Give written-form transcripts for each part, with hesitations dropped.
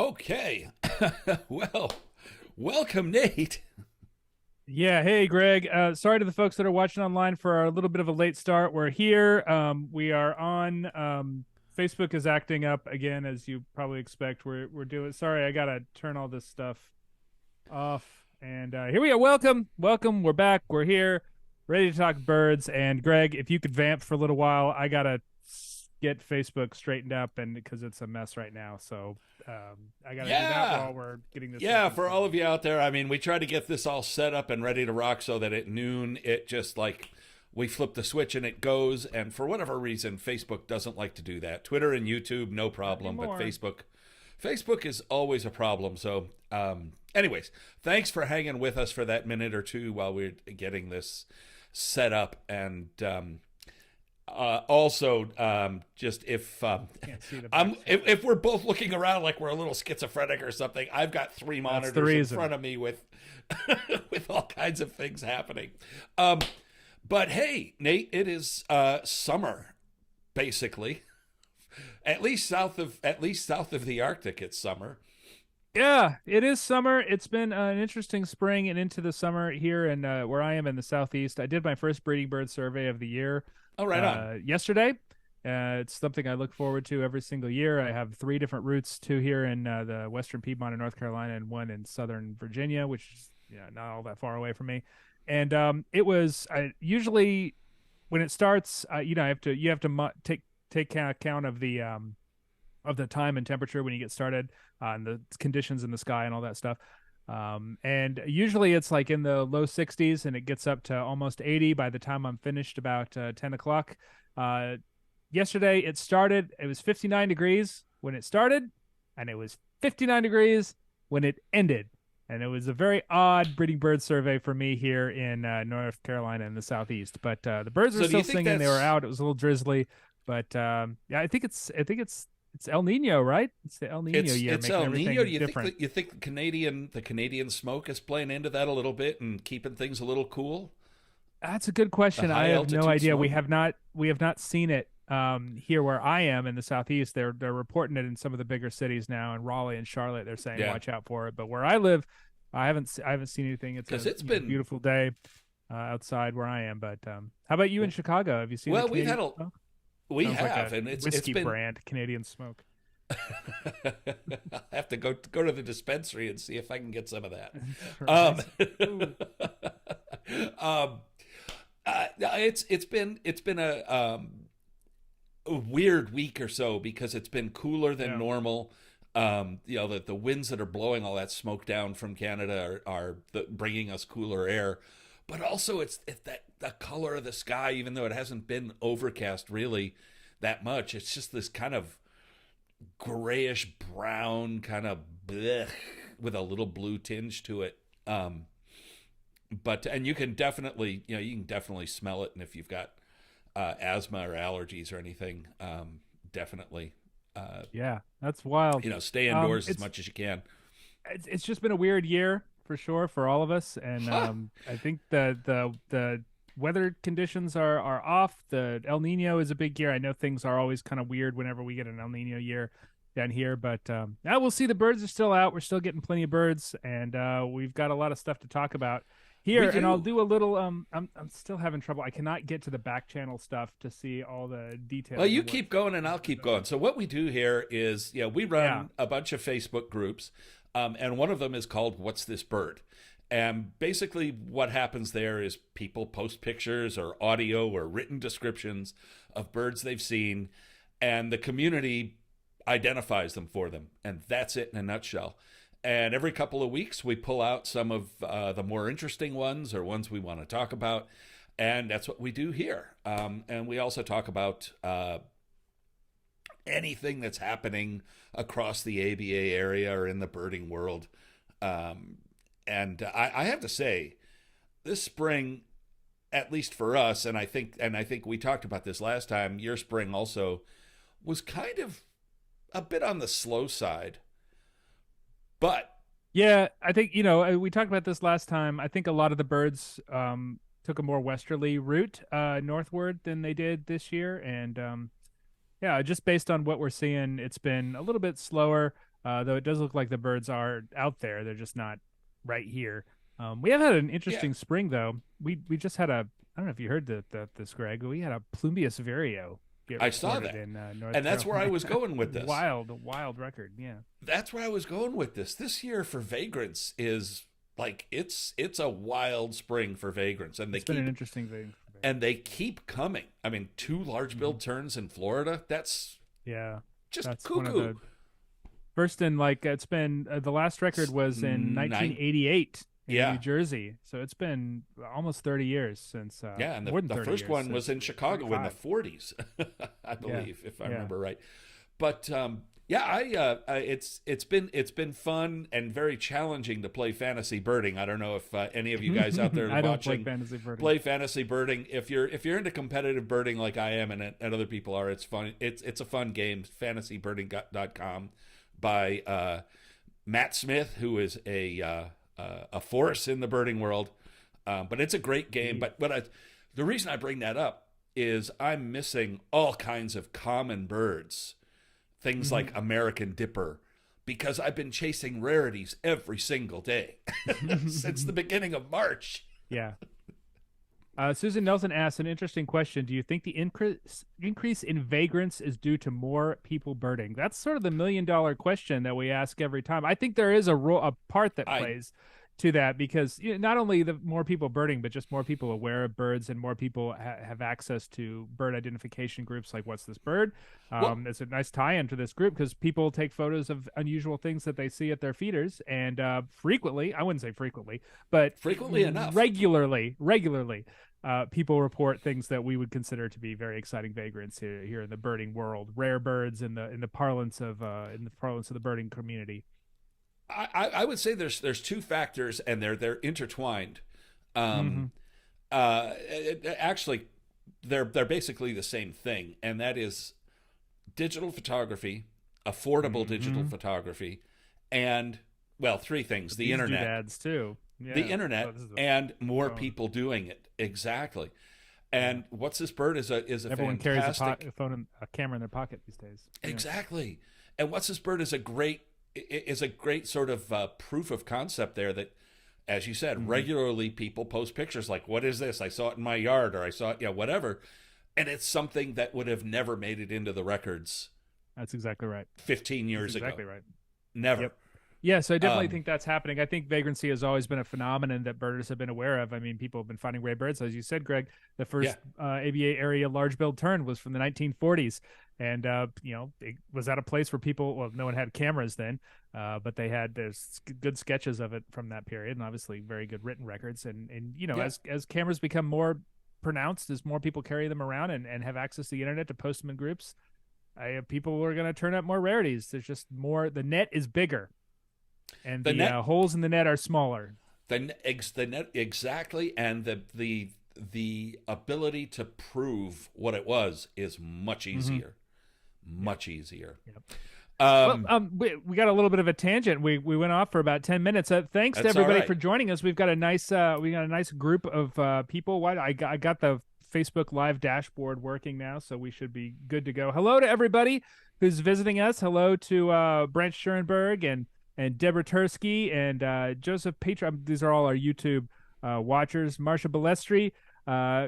Okay. Well, welcome, Nate. Yeah, hey Greg. Sorry to the folks that are watching online for a little bit of a late start. We're here. We are on. Facebook is acting up again, as you probably expect. We're doing. Sorry, I gotta turn all this stuff off. And here we are. Welcome. We're back. We're here, ready to talk birds. And Greg, if you could vamp for a little while, I gotta get Facebook straightened up, and because it's a mess right now. So I gotta do that Yeah. while we're getting this stuff Yeah, for all installed. of you out there, I mean, we tried to get this all set up and ready to rock so that at noon it just like we flip the switch and it goes. And for whatever reason, Facebook doesn't like to do that. Twitter and YouTube, no Not problem, but anymore. Facebook is always a problem. So, anyways, thanks for hanging with us for that minute or two while we're getting this set up. And also, just if Can't see the back screen. if we're both looking around like we're a little schizophrenic or something, I've got three That's the monitors in reason. front of me with with all kinds of things happening. But hey, Nate, it is summer, basically. At least south of the Arctic, it's summer. Yeah, it is summer. It's been an interesting spring and into the summer here in where I am in the southeast. I did my first breeding bird survey of the year Oh, right on. yesterday. It's something I look forward to every single year. I have three different routes, two here in the western Piedmont in North Carolina, and one in southern Virginia, which is not all that far away from me. And it was usually when it starts, you have to take account of the time and temperature when you get started, and the conditions in the sky and all that stuff. And usually it's like in the low 60s and it gets up to almost 80 by the time I'm finished about 10 o'clock. Uh, Yesterday it was 59 degrees when it started, and it was 59 degrees when it ended. And it was a very odd breeding bird survey for me here in North Carolina in the southeast. But the birds are So, do you still think singing. They were that's out. It was a little drizzly, but yeah, I think it's El Nino, right? It's the El Nino year, it's making El Nino? Do everything you think different. that the Canadian smoke is playing into that a little bit and keeping things a little cool? That's a good The question. I high have no altitude idea. smoke. We have not seen it here where I am in the southeast. They're reporting it in some of the bigger cities now, in Raleigh and Charlotte. They're saying Yeah, watch out for it. But where I live, I haven't seen anything. It's because a it's been beautiful day outside where I am. But how about you in Chicago? Have you seen the well. We've Canadian had a smoke? we Sounds like have, a and it's whiskey been. brand, Canadian smoke. I have to go to the dispensary and see if I can get some of that. Um, Right. Ooh. um, it's been a weird week or so because it's been cooler than Yeah. normal. The winds that are blowing all that smoke down from Canada are bringing us cooler air, but also it's that the color of the sky, even though it hasn't been overcast really that much, it's just this kind of grayish brown kind of blech, with a little blue tinge to it. But and you can definitely smell it, and if you've got asthma or allergies or anything, definitely uh, Yeah, that's wild. stay indoors as It's much as you can. it's just been a weird year for sure for all of us, and Huh. I think the weather conditions are off. The El Nino is a big year. I know things are always kind of weird whenever we get an El Nino year down here, but yeah, we'll see. The birds are still out. We're still getting plenty of birds, and we've got a lot of stuff to talk about We here. And I'll do. do a little. I'm still having trouble. I cannot get to the back channel stuff to see all the Well, details you of what's keep going and I'll keep going. So what we do here is, we yeah. run a bunch of Facebook groups, and one of them is called "What's This Bird?" And basically, what happens there is people post pictures or audio or written descriptions of birds they've seen, and the community identifies them for them, and that's it in a nutshell. And every couple of weeks, we pull out some of the more interesting ones or ones we want to talk about, and that's what we do here. And we also talk about anything that's happening across the ABA area or in the birding world. Um, and I have to say, this spring, at least for us, and I think we talked about this last time. Your spring also was kind of a bit on the slow side, but Yeah, I think, we talked about this last time. I think a lot of the birds took a more westerly route northward than they did this year. And yeah, just based on what we're seeing, it's been a little bit slower. though it does look like the birds are out there. They're just not right here. We have had an Yeah, interesting spring though. We just had a I don't know if you heard this, Greg. We had a Plumius vireo get I saw recorded that. in North And that's where I Carolina. was going with this. Wild record. Yeah, That's where I was going with this. This year for vagrants is like it's a wild spring for vagrants, it's been an interesting thing. and they keep coming. I mean, two large-billed terns in Florida. That's Yeah, just that's one of cuckoo. the first in like it's been the last record was in Nine, 1988 in yeah, New Jersey, so it's been almost 30 years since yeah, and more than the 30 first years one was since in Chicago in the 35. 40s, I Yeah, believe, if I yeah. remember right. But yeah, it's been fun and very challenging to play fantasy birding. I don't know if any of you guys out there I don't play watching fantasy birding. play fantasy birding. If you're into competitive birding like I am and other people are, it's fun. It's a fun game. Fantasybirding.com by Matt Smith, who is a force in the birding world. But it's a great game. The reason I bring that up is I'm missing all kinds of common birds, things like American dipper, because I've been chasing rarities every single day since the beginning of March. Yeah. Susan Nelson asks an interesting question. Do you think the increase in vagrants is due to more people birding? That's sort of the $1 million question that we ask every time. I think there is a part that I plays to that because not only the more people birding, but just more people aware of birds and more people have access to bird identification groups like What's This Bird? well, It's a nice tie-in to this group because people take photos of unusual things that they see at their feeders, and frequently, I wouldn't say frequently, but frequently enough. regularly, people report things that we would consider to be very exciting vagrants here in the birding world, rare birds in the parlance of the birding community. I would say there's two factors and they're intertwined. Mm-hmm. Um, Actually, they're basically the same thing, and that is digital photography, affordable digital Mm-hmm. photography, and well, three things: the These internet, doodads too. Yeah. the internet, Oh, this is and more phone. people doing it. Exactly. And What's This Bird is a Everyone fantastic carries a phone, and a camera in their pocket these days. Yeah. exactly. And What's This Bird is a great sort of proof of concept there that, as you said, Mm-hmm. regularly people post pictures like, what is this? I saw it in my yard, or I saw it, whatever. And it's something that would have never made it into the records That's exactly right. 15 That's years exactly ago. right. Never. Yep. Yeah, so I definitely Um, think that's happening. I think vagrancy has always been a phenomenon that birders have been aware of. I mean, people have been finding rare birds. As you said, Greg, the first ABA area large-billed tern was from the 1940s. And, it was at a place where people, well, no one had cameras then, but there's good sketches of it from that period and obviously very good written records. And Yeah. as cameras become more pronounced, as more people carry them around and have access to the internet to post them in groups, people are going to turn up more rarities. There's just more, the net is bigger. And the holes in the net are smaller. The net exactly, and the ability to prove what it was is much easier, much easier. Yep. Um, We got a little bit of a tangent. We went off for about 10 minutes. Thanks to That's everybody all right. for joining us. We've got a nice group of people. I got the Facebook Live dashboard working now, so we should be good to go. Hello to everybody who's visiting us. Hello to Branch Schoenberg and Deborah Tursky and Joseph Petra. These are all our YouTube watchers. Marsha Balestri,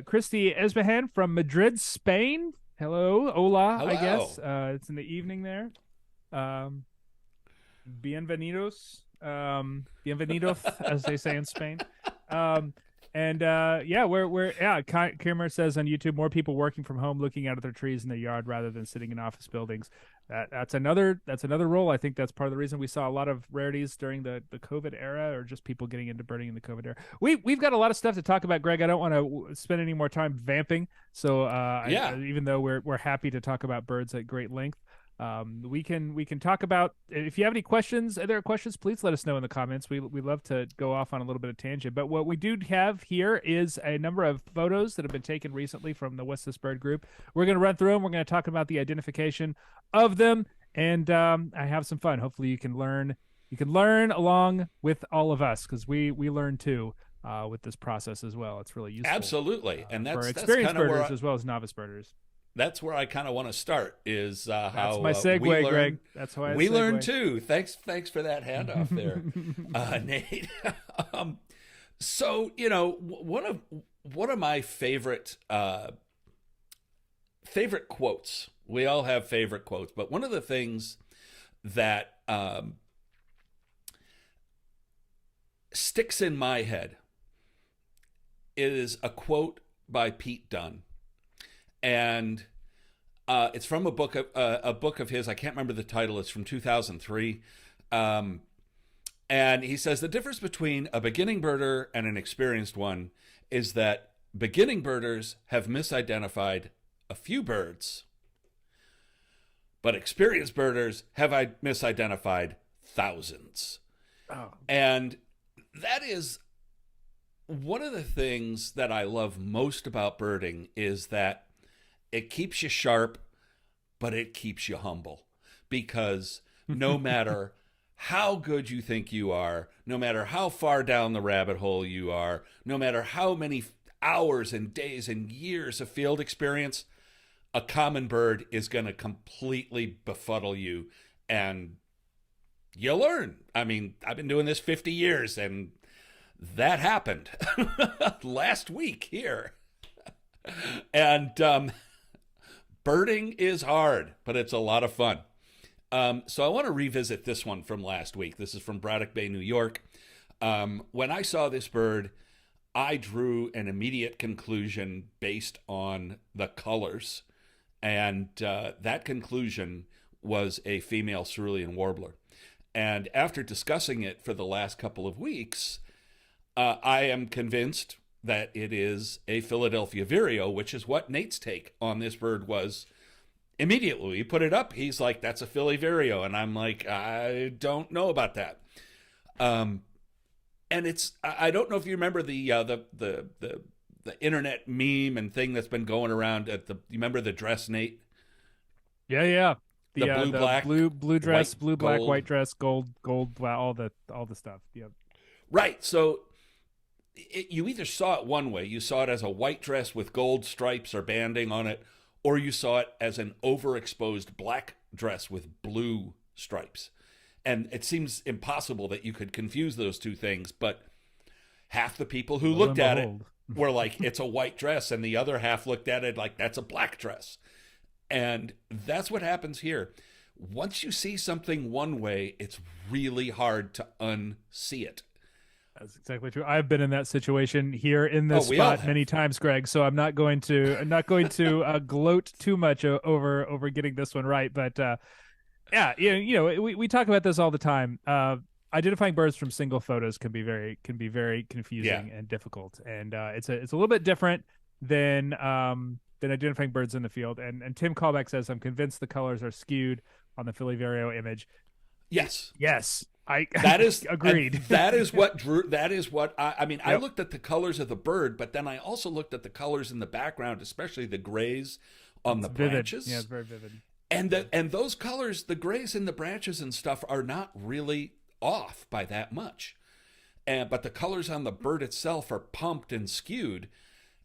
Christy Esbehan from Madrid, Spain. Hello, hola, I Hello. guess. It's in the evening there. Bienvenidos. Bienvenidos, as they say in Spain. Kimmer says on YouTube, more people working from home, looking out at their trees in their yard rather than sitting in office buildings. That's another role. I think that's part of the reason we saw a lot of rarities during the COVID era, or just people getting into birding in the COVID era. We've got a lot of stuff to talk about, Greg. I don't want to spend any more time vamping. So even though we're happy to talk about birds at great length. We can talk about, if you have any questions, other questions, please let us know in the comments. We love to go off on a little bit of tangent, but what we do have here is a number of photos that have been taken recently from the What's This Bird group. We're going to run through them. We're going to talk about the identification of them, and I have some fun. Hopefully you can learn along with all of us, because we learn too with this process as well. It's really useful. Absolutely, and for that's experienced kind of where birders as well as novice birders. that's where I kind of want to start. Is That's how my we segue, learn. Greg. That's why I We learn segue. too. Thanks for that handoff there, Nate. um, so one of my favorite quotes. We all have favorite quotes, but one of the things that sticks in my head is a quote by Pete Dunne, and it's from a book of his. I can't remember the title. It's from 2003, and he says the difference between a beginning birder and an experienced one is that beginning birders have misidentified a few birds, but experienced birders have misidentified thousands. Oh, And that is one of the things that I love most about birding is that it keeps you sharp, but it keeps you humble. Because no matter how good you think you are, no matter how far down the rabbit hole you are, no matter how many hours and days and years of field experience, a common bird is going to completely befuddle you, and you learn. I mean, I've been doing this 50 years, and that happened last week here. And birding is hard, but it's a lot of fun. So I want to revisit this one from last week. This is from Braddock Bay, New York. When I saw this bird, I drew an immediate conclusion based on the colors. And that conclusion was a female cerulean warbler. And after discussing it for the last couple of weeks, I am convinced that it is a Philadelphia vireo, which is what Nate's take on this bird was. Immediately, he put it up. He's like, "That's a Philly vireo," and I'm like, "I don't know about that." And I don't know if you remember the internet meme and thing that's been going around you remember the dress, Nate? yeah, yeah. The blue, black, blue dress, white, blue black, gold. white dress, gold, all the stuff. Yep. Right. So you either saw it one way, you saw it as a white dress with gold stripes or banding on it, or you saw it as an overexposed black dress with blue stripes. And it seems impossible that you could confuse those two things, but half the people who looked at it were like, it's a white dress, and the other half looked at it like, that's a black dress. And that's what happens here. Once you see something one way, it's really hard to unsee it. That's exactly true. I've been in that situation here in this spot many times, Greg. So I'm not going to gloat too much over getting this one right. But yeah, we talk about this all the time. Identifying birds from single photos can be very confusing and difficult, and it's a little bit different than identifying birds in the field. And Tim Callback says, "I'm convinced the colors are skewed on the Philly vireo image." Yes. That is agreed. That is what drew. That is what I mean. Yep. I looked at the colors of the bird, but then I also looked at the colors in the background, especially the grays on the branches. Yeah, it's very vivid. And those colors, the grays in the branches and stuff, are not really off by that much. But the colors on the bird itself are pumped and skewed.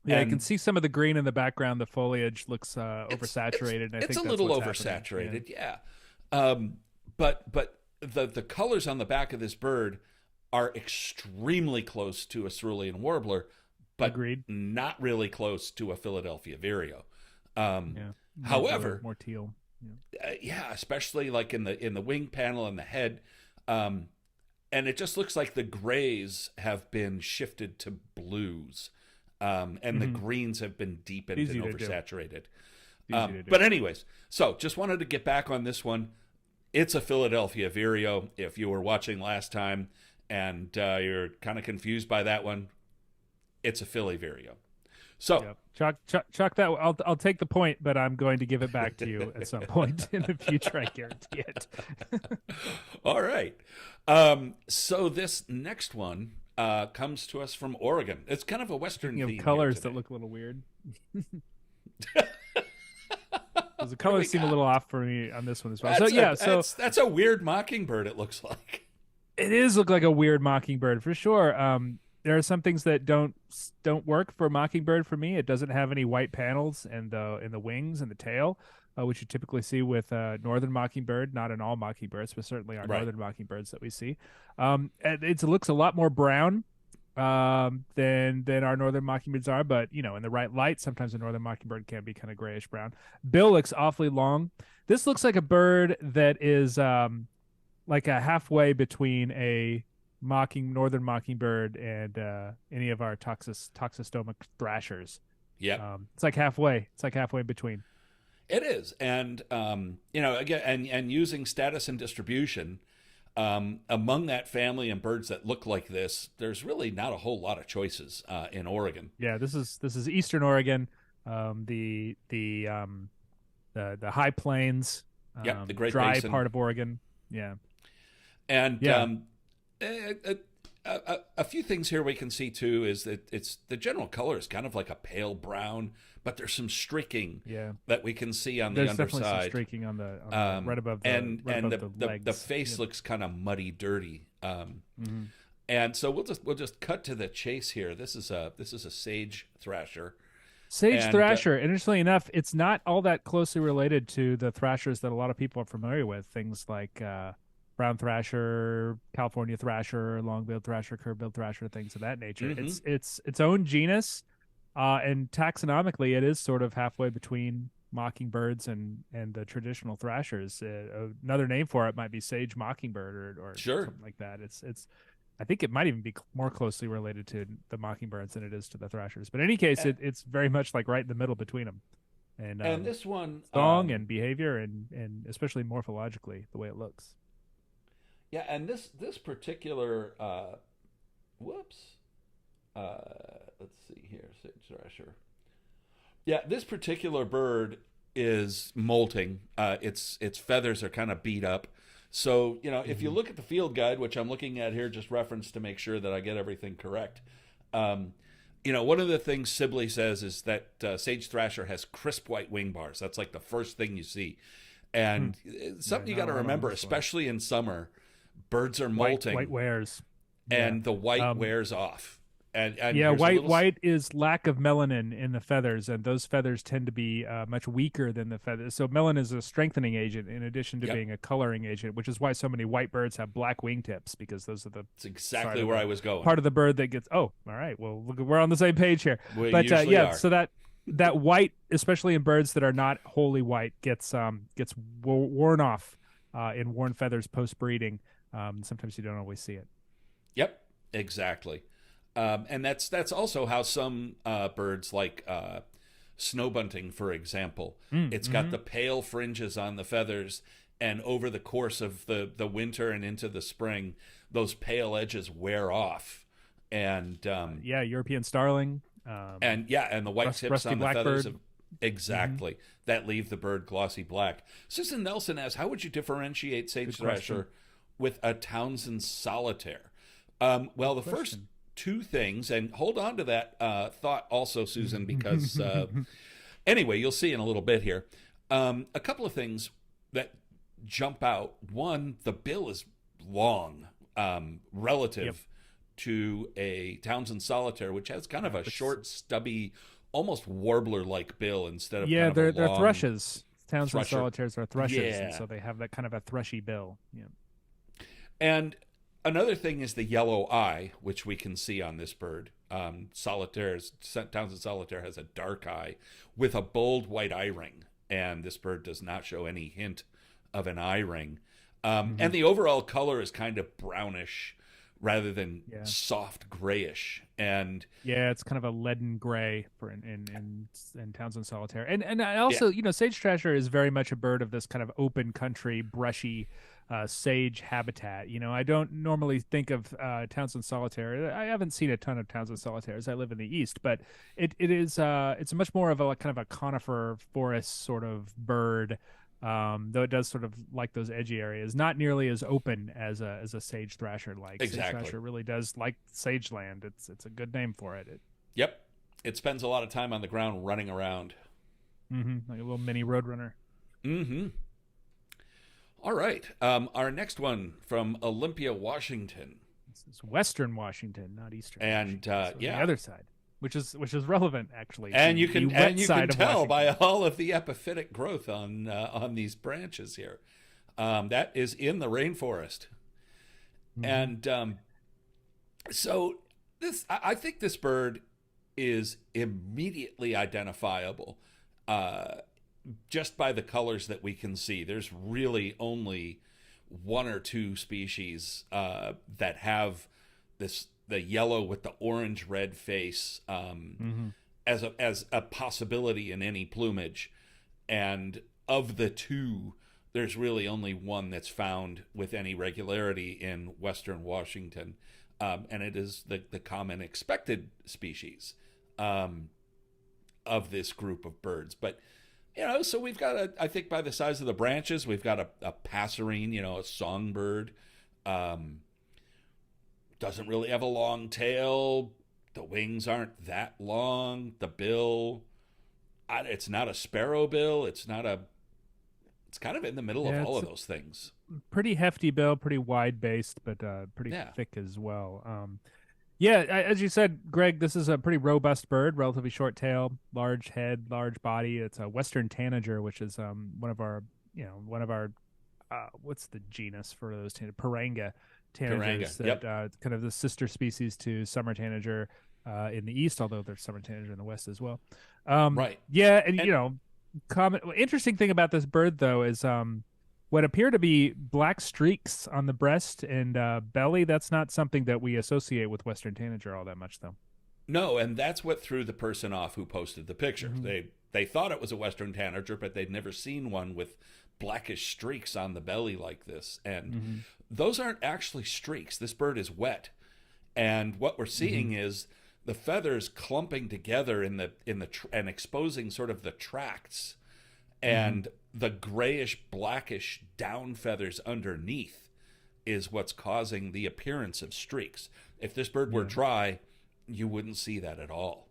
Yeah, you can see some of the green in the background. The foliage looks oversaturated. It's a little oversaturated, yeah. But the colors on the back of this bird are extremely close to a cerulean warbler, but agreed, not really close to a Philadelphia vireo. Yeah. However, more teal. Yeah, especially like in the wing panel and the head, and it just looks like the grays have been shifted to blues, and the greens have been deepened and oversaturated. But anyways, so just wanted to get back on this one. It's a Philadelphia vireo. If you were watching last time and you're kind of confused by that one, it's a Philly vireo. So chalk that. I'll take the point, but I'm going to give it back to you at some point in the future. I guarantee it. All right. So this next one comes to us from Oregon. It's kind of a Western theme. Colors that look a little weird. The colors seem a little off for me on this one as well. That's a weird mockingbird. It looks like it is look like a weird mockingbird for sure. there are some things that don't work for Mockingbird for me. It doesn't have any white panels in the wings and the tail, which you typically see with northern mockingbird. Not in all mockingbirds, but certainly our Right. northern mockingbirds that we see. And it looks a lot more brown than our northern mockingbirds are. But in the right light, sometimes a northern mockingbird can be kind of grayish brown. Bill looks awfully long. This looks like a bird that is like a halfway between a northern mockingbird and any of our toxostoma thrashers. Yep. It's like halfway. It's like halfway between. It is, and again, and using status and distribution among that family and birds that look like this, there's really not a whole lot of choices in Oregon. Yeah, this is Eastern Oregon, the high plains, Yep, the Great dry Basin, part of Oregon. Yeah, and yeah, a few things here we can see too is that it's the general color is kind of like a pale brown, but there's some streaking yeah. that we can see on the There's definitely some underside. streaking on right above the legs. The face Yep. looks kind of muddy, dirty. Mm-hmm. And so we'll just cut to the chase here. This is a sage thrasher, Sage and thrasher. Interestingly enough, it's not all that closely related to the thrashers that a lot of people are familiar with. Things like brown thrasher, California thrasher, long-billed thrasher, curve-billed thrasher, things of that nature. mhm. It's its own genus, and taxonomically, it is sort of halfway between mockingbirds and the traditional thrashers. Another name for it might be sage mockingbird or Sure. something like that. It's I think it might even be more closely related to the mockingbirds than it is to the thrashers. But in any case, A- it's very much like right in the middle between them, and And this one, song and behavior and especially morphologically the way it looks. yeah, and this particular, whoops, uh, let's see here, sage thrasher. Yeah, this particular bird is molting. Its feathers are kind of beat up. So if you Mm-hmm. look at the field guide, which I'm looking at here, just reference to make sure that I get everything correct. Um, one of the things Sibley says is that sage thrasher has crisp white wing bars. That's like the first thing you see, Hmm. and it's something you Not got a to lot on remember, this one. especially in summer, birds are White molting, wears. Yeah. and the white Um, wears off. And Yeah, here's a little. white is lack of melanin in the feathers, and those feathers tend to be much weaker than the feathers. So melanin is a strengthening agent in addition to Yep, being a coloring agent, which is why so many white birds have black wingtips because those are the it's side exactly of where the I was going. part of the bird that gets. Oh, all right. Well, look, we're on the same page here. We But usually yeah, are. so that white, especially in birds that are not wholly white, gets worn off in worn feathers post breeding. Sometimes you don't always see it. Yep, exactly. And that's also how some birds, like snow bunting, for example, it's got Mm-hmm. the pale fringes on the feathers, and over the course of the winter and into the spring, those pale edges wear off, and Yeah, European starling. and the white tips Rusty on the feathers blackbird. Mm-hmm. exactly that leave the bird glossy black. Susan Nelson asks, how would you differentiate sage Good question. thrasher with a Townsend solitaire? Well, the first Question. two things, and hold on to that thought also, Susan, because anyway, you'll see in a little bit here. A couple of things that jump out. One, the bill is long relative Yep. to a Townsend solitaire, which has kind of a Which short, stubby, almost warbler-like bill instead of Yeah, kind of a they're long thrushes. Townsend thrusher. solitaires are thrushes, and Yeah. so they have that kind of a thrushy bill. Yeah. And another thing is the yellow eye, which we can see on this bird. Townsend solitaire has a dark eye with a bold white eye ring, and this bird does not show any hint of an eye ring. Mm-hmm. And the overall color is kind of brownish rather than Yeah. soft grayish. And Yeah, it's kind of a leaden gray for in Townsend solitaire, and I also yeah, sage thrasher is very much a bird of this kind of open country, brushy, sage habitat. I don't normally think of Townsend solitaire. I haven't seen a ton of Townsend solitaires. I live in the east, but it is it's much more of a kind of a conifer forest sort of bird. Though it does sort of like those edgy areas, not nearly as open as a sage thrasher like. Sage exactly. thrasher really does like sage land. It's a good name for it. Yep. It spends a lot of time on the ground running around. Like a little mini roadrunner. Mm-hmm. All right. Our next one from Olympia, Washington. It's Western Washington, not Eastern And Washington. So the yeah, other side, which is relevant actually. and The wet you can side of tell by Washington. all of the epiphytic growth on these branches here. That is in the rainforest, Hmm. and so I think this bird is immediately identifiable, uh, just by the colors that we can see. There's really only one or two species that have the yellow with the orange red face, Hmm. as a possibility in any plumage, and of the two, there's really only one that's found with any regularity in Western Washington, and it is the common expected species um, of this group of birds. But so we've got I think by the size of the branches, we've got a passerine, a songbird. Um, doesn't really have a long tail. The wings aren't that long. The bill, it's not a sparrow bill. It's not a. It's kind of in the middle of Yeah, all it's of a those things. pretty hefty bill, pretty wide based, but pretty Yeah, thick as well. Yeah, as you said, Greg, this is a pretty robust bird, relatively short tail, large head, large body. It's a Western tanager, which is one of our what's the genus for those Paranga Piranga. tanagers that Yep. kind of the sister species to summer tanager in the east, although there's summer tanager in the west as well. Right. Yeah, and And interesting thing about this bird though is what appear to be black streaks on the breast and belly. That's not something that we associate with Western tanager all that much, though. no, and that's what threw the person off who posted the picture. Hmm. They thought it was a Western tanager, but they'd never seen one with blackish streaks on the belly like this. And Hmm. those aren't actually streaks. This bird is wet, and what we're Hmm. seeing is the feathers clumping together and exposing sort of the tracts, Hmm. and the grayish blackish down feathers underneath is what's causing the appearance of streaks. If this bird were Yeah. dry, you wouldn't see that at all.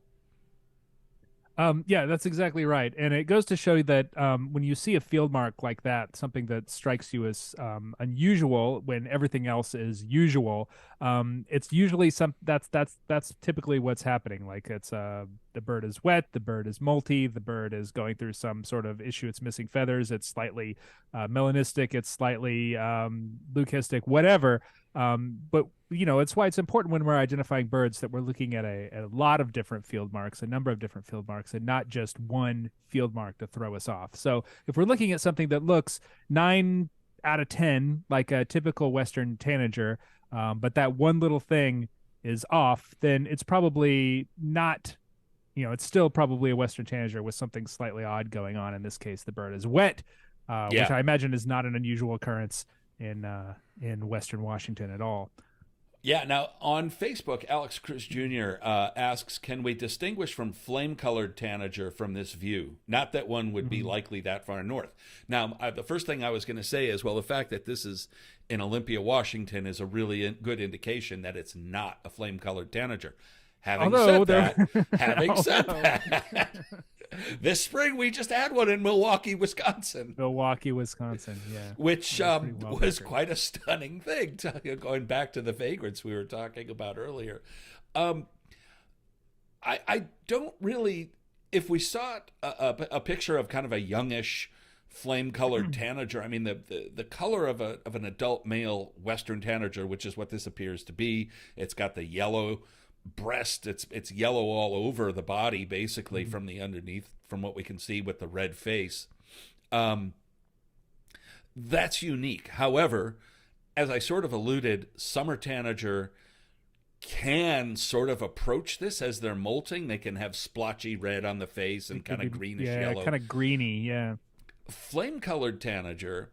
Yeah, that's exactly right. And it goes to show you that when you see a field mark like that, something that strikes you as unusual when everything else is usual, it's usually that's typically what's happening. Like it's the bird is wet, the bird is molty, the bird is going through some sort of issue. It's missing feathers. It's slightly melanistic. It's slightly leucistic, whatever. But it's why it's important when we're identifying birds that we're looking at a lot of different field marks, a number of different field marks, and not just one field mark to throw us off. So if we're looking at something that looks 9 out of 10 like a typical Western tanager, but that one little thing is off, then it's probably not. It's still probably a Western tanager with something slightly odd going on. In this case, the bird is wet, which Yeah. I imagine is not an unusual occurrence in Western Washington at all. Yeah. Now, on Facebook, Alex Cruz Jr. Asks, can we distinguish from flame colored tanager from this view? Not that one would be Mhm. likely that far north. Now, the first thing I was going to say is, well, the fact that this is in Olympia, Washington is a really good indication that it's not a flame colored tanager. Having Although said there, that, having said although that, this spring we just had one in Milwaukee, Wisconsin, Milwaukee, Wisconsin, yeah, which that's pretty well was pictured. quite a stunning thing. Going back to the vagrants we were talking about earlier, um, I don't really. If we saw a picture of kind of a youngish flame colored tanager, I mean the color of an adult male Western tanager, which is what this appears to be. It's got the yellow breast. It's yellow all over the body, basically Mhm. from the underneath, from what we can see with the red face. Um, that's unique. However, as I sort of alluded, summer tanager can sort of approach this as they're molting. They can have splotchy red on the face and It could kind be, of greenish yeah, yellow. kind of greeny, yeah. Flame colored tanager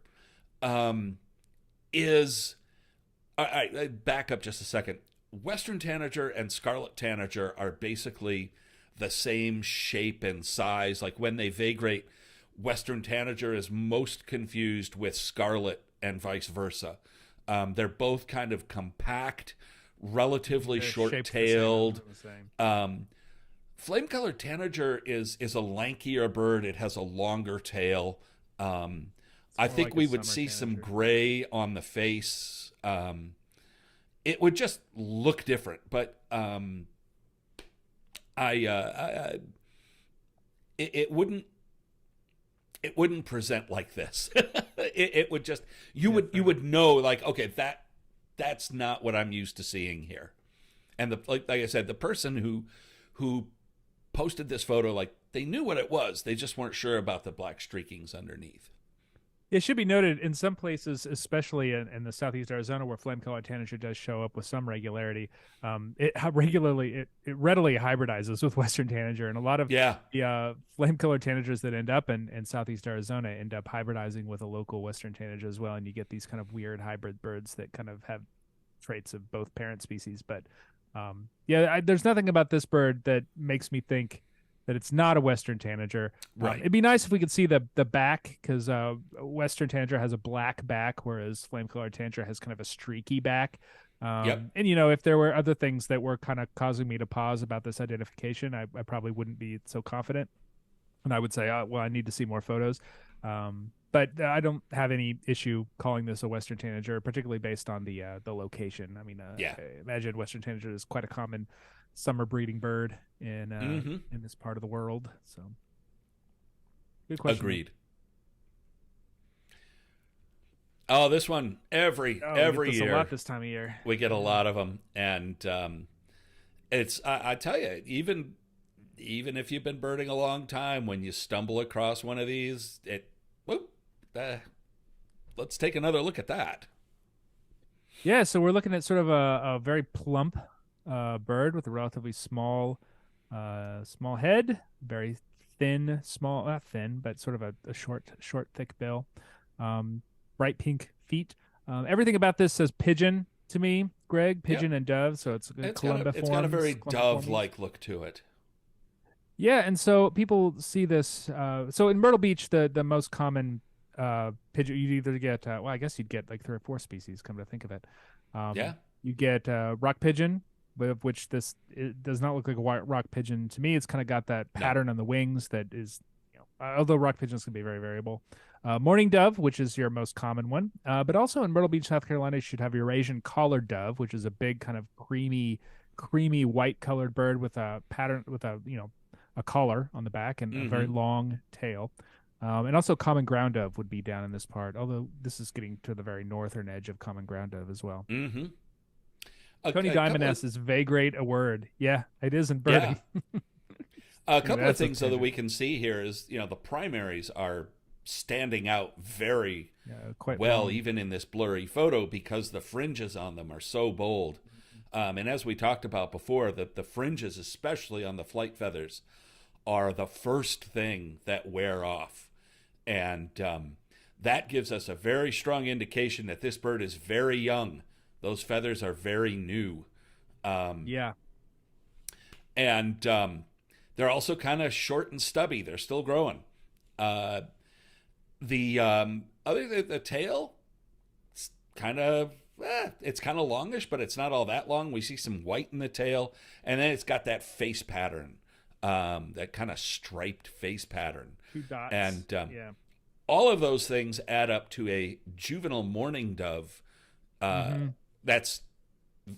um, is. I back up just a second. Western tanager and scarlet tanager are basically the same shape and size. Like when they vagrate, Western tanager is most confused with scarlet and vice versa. They're both kind of compact, relatively They're short shaped the same. tailed. The same. Flame colored tanager is a lankier bird. It has a longer tail. It's I more think like a we would summer see some tanager. gray on the face. it would just look different. But it wouldn't present like this. It would just you would know like, okay, that's not what I'm used to seeing here. And like I said, the person who posted this photo, like they knew what it was, they just weren't sure about the black streakings underneath. It should be noted in some places, especially in the southeast Arizona, where flame colored tanager does show up with some regularity. It readily hybridizes with western tanager, and a lot of Yeah. the flame colored tanagers that end up in southeast Arizona end up hybridizing with a local western tanager as well, and you get these kind of weird hybrid birds that kind of have traits of both parent species. But there's nothing about this bird that makes me think that it's not a western tanager. Right. It'd be nice if we could see the back, because western tanager has a black back, whereas flame colored tanager has kind of a streaky back. Yep. And if there were other things that were kind of causing me to pause about this identification, I probably wouldn't be so confident, and I would say, well, I need to see more photos. But I don't have any issue calling this a western tanager, particularly based on the location. I mean, Yeah. I imagine western tanager is quite a common summer breeding bird in this part of the world. So, good question. Agreed. Oh, this one every year a lot this time of year. we get a lot of them, and it's I tell you, even if you've been birding a long time, when you stumble across one of these, let's take another look at that. Yeah, so we're looking at sort of a very plump bird with a relatively small head, very thin, small, not thin, but sort of a short, thick bill, bright pink feet. Everything about this says pigeon to me, Greg, pigeon and dove. So it's It's got a very dove-like look to it. Yeah, and so people see this. So in Myrtle Beach, the most common pigeon, you'd either get, I guess you'd get like 3 or 4 species, come to think of it. Yeah. You get rock pigeon, of which it does not look like a white rock pigeon to me. It's kind of got that pattern on the wings that is, although rock pigeons can be very variable. Mourning dove, which is your most common one, but also in Myrtle Beach, South Carolina, you should have your Eurasian collared dove, which is a big kind of creamy white colored bird with a pattern, with a collar on the back and a very long tail. And also common ground dove would be down in this part, although this is getting to the very northern edge of common ground dove as well. Mm-hmm. Tony Diamond asks, is vagrate a word? Yeah, it is in birding. Yeah. A couple of things, though, that we can see here is, the primaries are standing out very quite well, long. even in this blurry photo, because the fringes on them are so bold. And as we talked about before, the fringes, especially on the flight feathers, are the first thing that wear off. And that gives us a very strong indication that this bird is very young. Those feathers are very new. Yeah. And they're also kind of short and stubby. They're still growing. The tail, it's kind of longish, but it's not all that long. We see some white in the tail, and then it's got that face pattern, that kind of striped face pattern. 2 dots. And all of those things add up to a juvenile mourning dove that's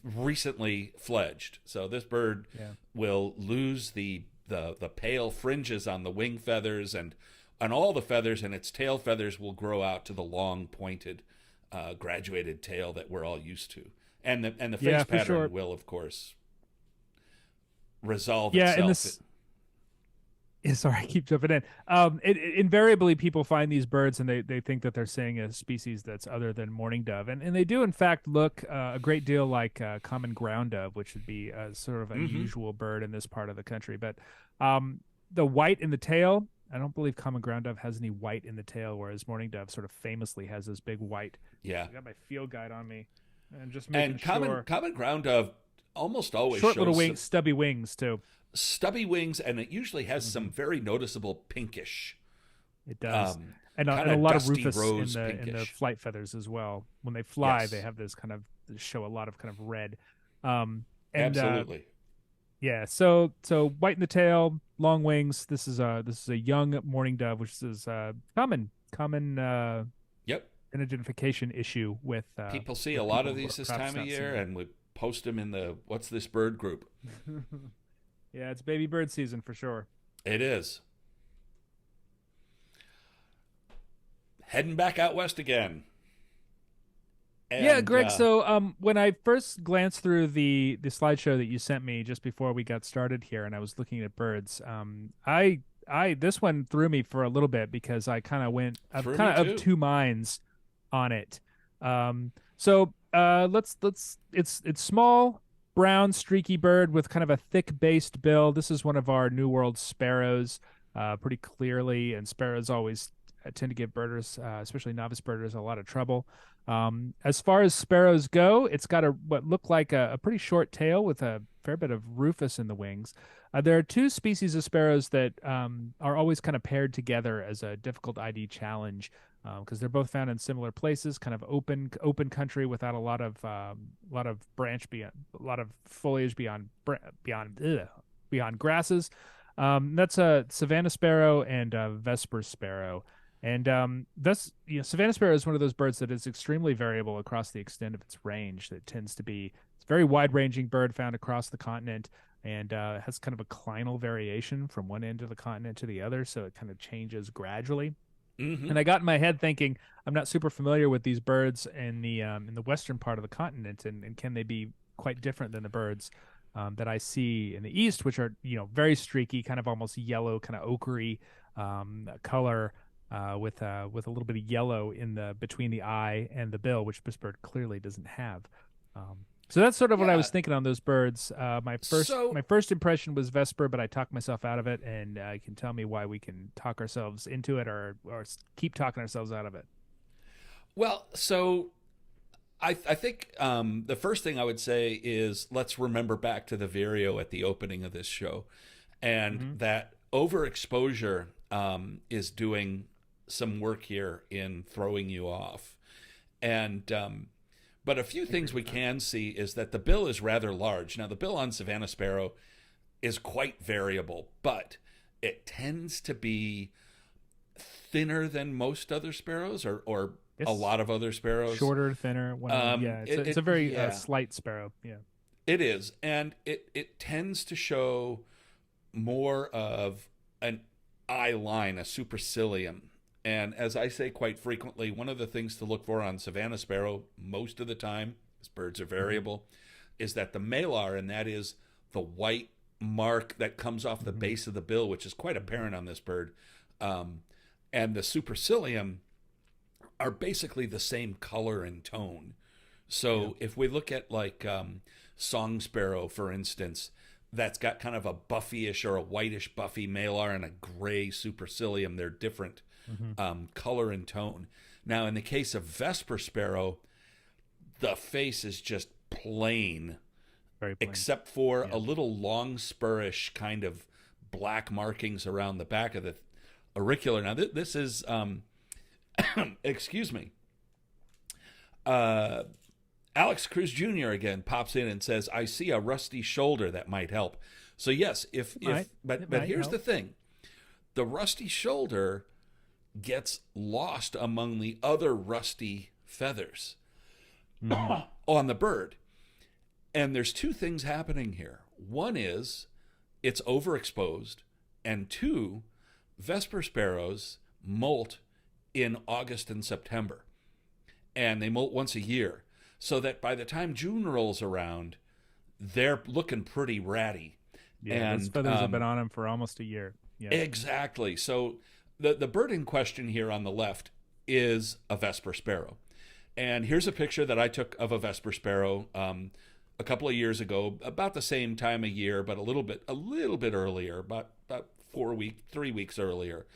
recently fledged. So this bird will lose the pale fringes on the wing feathers and all the feathers, and its tail feathers will grow out to the long pointed graduated tail that we're all used to, and the face pattern will, of course, resolve itself. Sorry, I keep jumping in. Invariably, people find these birds and they think that they're seeing a species that's other than mourning dove, and they do in fact look a great deal like common ground dove, which would be a sort of unusual bird in this part of the country. But the white in the tail, I don't believe common ground dove has any white in the tail, whereas mourning dove sort of famously has this big white. Yeah, I got my field guide on me, and just making common ground dove almost always short shows little stubby wings too. Stubby wings, and it usually has some very noticeable pinkish. It does, and a lot of rufous in the flight feathers as well. When they fly, they have this kind of show a lot of kind of red. Absolutely. So white in the tail, long wings. This is a young mourning dove, which is common. Yep. an identification issue People see a with lot people of who these are this perhaps time of not year, seeing and we post them in the "What's This Bird" group. it. Yeah, it's baby bird season for sure. It is. Heading back out west again. Yeah, And Greg. So, when I first glanced through the slideshow that you sent me just before we got started here, and I was looking at birds, I this one threw me for a little bit because I'm threw kind me of of too. two minds on it. Let's it's small, brown, streaky bird with kind of a thick based bill. This is one of our New World sparrows, pretty clearly, and sparrows always tend to give birders, especially novice birders, a lot of trouble. As far as sparrows go, it's got what look like a pretty short tail with a fair bit of rufous in the wings. There are two species of sparrows that are always kind of paired together as a difficult ID challenge because they're both found in similar places, kind of open country without a lot of branch beyond a lot of foliage beyond grasses. That's a savanna sparrow and a vesper sparrow. And that's Savannah sparrow is one of those birds that is extremely variable across the extent of its range. That tends to be it's a very wide-ranging bird found across the continent, and has kind of a clinal variation from one end of the continent to the other, so it kind of changes gradually. Mm-hmm. And I got in my head thinking I'm not super familiar with these birds in the western part of the continent, and can they be quite different than the birds that I see in the east, which are very streaky, kind of almost yellow, kind of ochre color with a little bit of yellow in the between the eye and the bill, which this bird clearly doesn't have. So that's sort of what I Yeah. was thinking on those birds. So My first impression was Vesper, but I talked myself out of it, and you can tell me why we can talk ourselves into it or keep talking ourselves out of it. so I think the first thing I would say is let's remember back to the Vireo at the opening of this show, and Mm-hmm. that overexposure is doing some work here in throwing you off. And but a few I agree things we with that. can see is that the bill is rather large. Now the bill on Savannah Sparrow is quite variable, but it tends to be thinner than most other sparrows, or a Yes, lot of other sparrows. shorter, thinner. Yeah, it's a very Yeah, slight sparrow. Yeah. it is, and it tends to show more of an eye line, a supercilium. And as I say quite frequently, one of the things to look for on Savannah Sparrow most of the time, as birds are Mm-hmm. variable, is that the malar, and that is the white mark that comes off the Mm-hmm. base of the bill, which is quite apparent on this bird, um, and the supercilium are basically the same color and tone. Yeah. So if we look at like song sparrow, for instance, that's got kind of a buffyish or a whitish buffy malar and a gray supercilium. They're different Mm-hmm. color and tone. Now, in the case of vesper sparrow, the face is just plain, Very plain. except for Yeah. a little long spurish kind of black markings around the back of the auricular. Now, this is, excuse me, uh, Alex Cruz Jr. again pops in and says, "I see a rusty shoulder that might help." So yes, if It if might. It but might here's help. the thing: the rusty shoulder gets lost among the other rusty feathers Mm-hmm. on the bird. And there's two things happening here. One is it's overexposed, and two, vesper sparrows molt in August and September, and they molt once a year, so that by the time June rolls around, they're looking pretty ratty. Yeah, those And feathers have been on him for almost a year. Yeah. exactly. So the bird in question here on the left is a vesper sparrow. And here's a picture that I took of a vesper sparrow a couple of years ago, about the same time of year, but a little bit earlier, about 3 weeks earlier,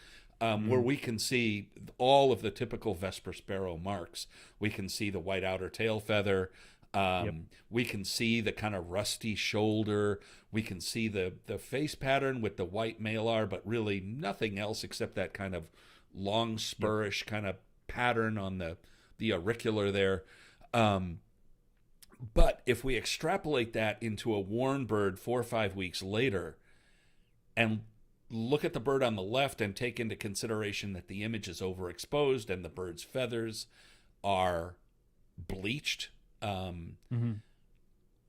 where Mm. we can see all of the typical vesper sparrow marks. We can see the white outer tail feather. Yep. We can see the kind of rusty shoulder. We can see the face pattern with the white malar, but really nothing else except that kind of long Yep. spurish kind of pattern on the auricular there. Um, but if we extrapolate that into a worn bird 4 or 5 weeks later and look at the bird on the left and take into consideration that the image is overexposed and the bird's feathers are bleached, Mm-hmm.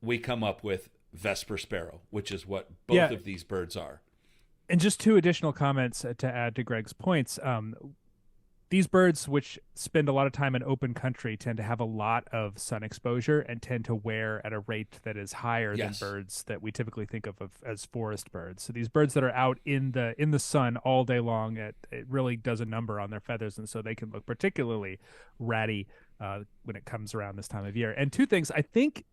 we come up with Vesper sparrow, which is what both Yeah, of these birds are. and just two additional comments to add to Greg's points. These birds, which spend a lot of time in open country, tend to have a lot of sun exposure and tend to wear at a rate that is higher than Yes. birds that we typically think of as forest birds. So these birds that are out in the sun all day long, it really does a number on their feathers, and so they can look particularly ratty when it comes around this time of year. And two things, I think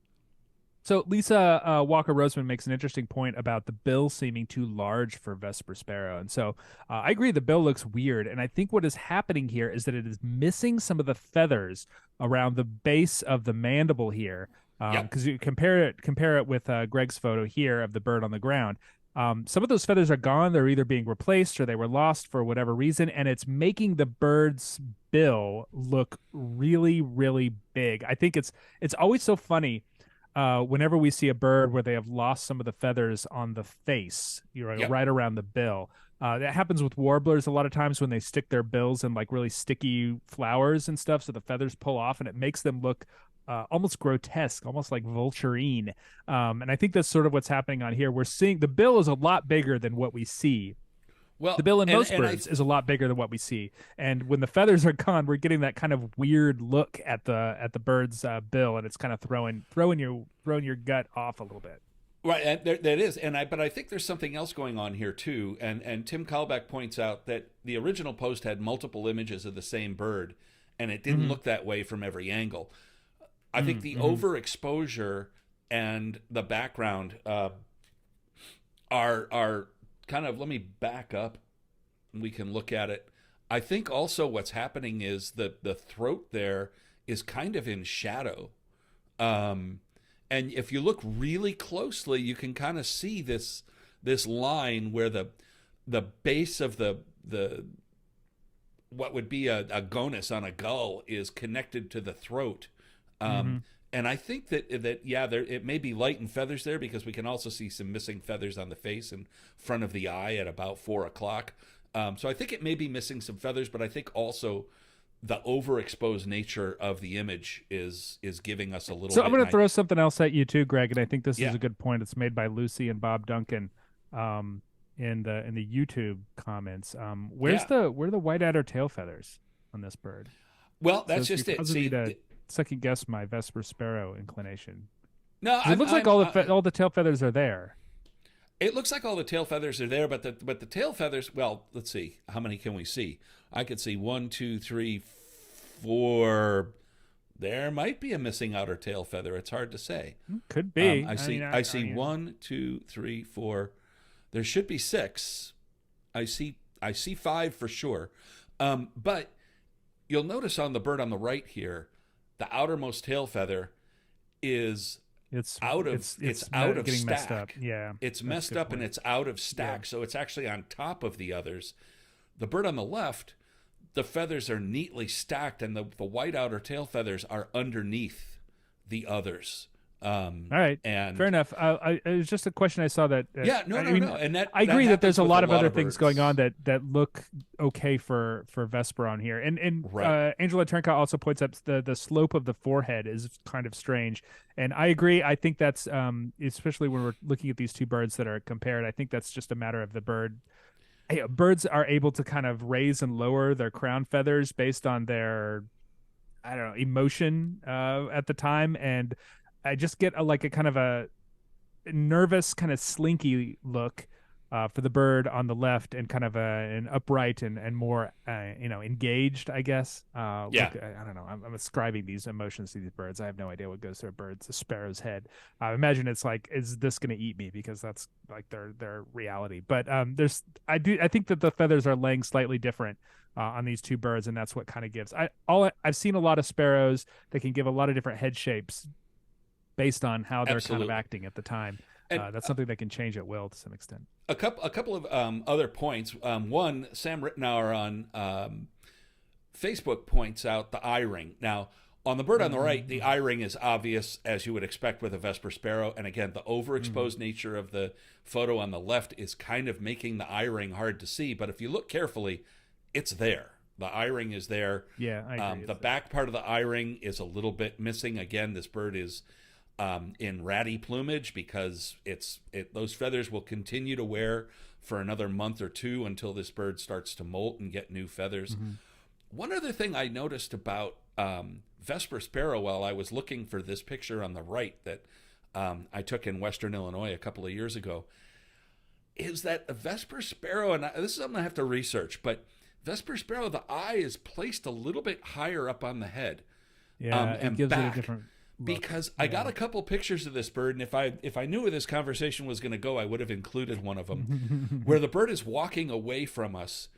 so Lisa Walker Roseman makes an interesting point about the bill seeming too large for Vesper Sparrow. And so I agree the bill looks weird. And I think what is happening here is that it is missing some of the feathers around the base of the mandible here. Yep. Because you compare it with Greg's photo here of the bird on the ground. Some of those feathers are gone. They're either being replaced or they were lost for whatever reason. And it's making the bird's bill look really, really big. I think it's always so funny whenever we see a bird where they have lost some of the feathers on the face, Yep. right around the bill. That happens with warblers a lot of times when they stick their bills in like really sticky flowers and stuff, so the feathers pull off and it makes them look almost grotesque, almost like vulturine. And I think that's sort of what's happening on here. We're seeing the bill is a lot bigger than what we see. The Well, bill in most and birds is a lot bigger than what we see, and when the feathers are gone, we're getting that kind of weird look at the bird's bill, and it's kind of throwing your gut off a little bit. right, and that is, but I think there's something else going on here too. And Tim Kalbeck points out that the original post had multiple images of the same bird, and it didn't Mm-hmm. look that way from every angle. I think the Mm-hmm. overexposure and the background are kind of. Let me back up. We can look at it. I think also what's happening is the throat there is kind of in shadow. And if you look really closely, you can kind of see this line where the base of the what would be a gonus on a gull is connected to the throat. Mm-hmm. And I think that yeah, it may be light and feathers there because we can also see some missing feathers on the face in front of the eye at about 4 o'clock. So I think it may be missing some feathers, but I think also the overexposed nature of the image is giving us a little. So bit. I'm going to throw something else at you too, Greg, and I think this Yeah. is a good point. It's made by Lucy and Bob Duncan in the YouTube comments. Where's Yeah. where are the white adder tail feathers on this bird? Well, So that's you're just it. causing me See, to second guess my Vesper Sparrow inclination. no, 'Cause it looks like all the tail feathers are there. it looks like all the tail feathers are there, but the tail feathers. Well, let's see. How many can we see? I could see 1, 2, 3, 4. There might be a missing outer tail feather. It's hard to say. Could be. I see. mean, I see mean, 1, 2, 3, 4. There should be 6. I see 5 for sure. But you'll notice on the bird on the right here, the outermost tail feather is It's out of it's out of getting stack. messed up. Yeah, It's that's a messed good up and point. it's out of stack, Yeah. so it's actually on top of the others. The bird on the left, the feathers are neatly stacked, and the white outer tail feathers are underneath the others. All right, And fair enough. It was just a question I saw that. yeah, no, I no, mean, no, and that I agree that happens there's a with lot of other things birds. going on that look okay for Vesper on here. And Right. Angela Turncoat also points up the slope of the forehead is kind of strange. And I agree. I think that's especially when we're looking at these two birds that are compared. I think that's just a matter of the bird. Hey, birds are able to kind of raise and lower their crown feathers based on their, I don't know, emotion at the time, and I just get like a kind of a nervous, kind of slinky look for the bird on the left, and kind of an upright and more engaged, I guess. Yeah. Look, I don't know. I'm ascribing these emotions to these birds. I have no idea what goes through a sparrow's head. I imagine it's like, is this going to eat me? Because that's like their reality. But I think that the feathers are laying slightly different. On these two birds, and that's what kind of gives. I've seen a lot of sparrows that can give a lot of different head shapes based on how they're kind Absolutely. of acting at the time. And That's something that can change at will to some extent. a couple of other points. One, Sam Rittenauer on Facebook points out the eye ring. Now, on the bird on the right, the eye ring is obvious, as you would expect with a Vesper sparrow. And again, the overexposed nature of the photo on the left is kind of making the eye ring hard to see. But if you look carefully, it's there. The eye ring is there. Yeah, I agree. The It's there. back part of the eye ring is a little bit missing. Again, this bird is in ratty plumage because those feathers will continue to wear for another month or two until this bird starts to molt and get new feathers. Mm-hmm. One other thing I noticed about Vesper sparrow while I was looking for this picture on the right that I took in Western Illinois a couple of years ago is that a Vesper sparrow, and this is something I have to research, but Vesper sparrow, the eye is placed a little bit higher up on the head Yeah, it and gives it a back. different look. Because I got a couple pictures of this bird, and if I knew where this conversation was going to go, I would have included one of them, where the bird is walking away from us,